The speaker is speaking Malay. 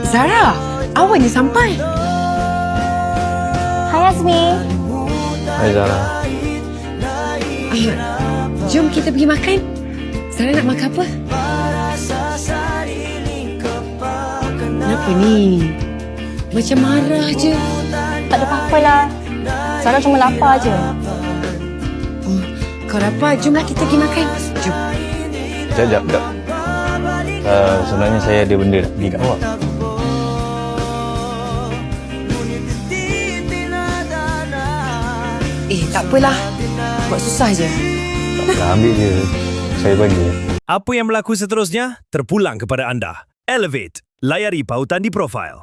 Zara, awalnya sampai. Hai Azmi. Hai Zara. Jom kita pergi makan. Zara nak makan apa? Kenapa ni? Macam marah je. Tak ada apa-apa lah. Sarah cuma lapar je. Oh, kau lapar? Jomlah kita pergi makan. Jom. Sekejap. Sebenarnya saya ada benda nak bagi kat awak. Tak apalah. Buat susah je. Tak ambil je. Saya bagi. Apa yang berlaku seterusnya terpulang kepada anda. Elevate. Layari pautan di profil.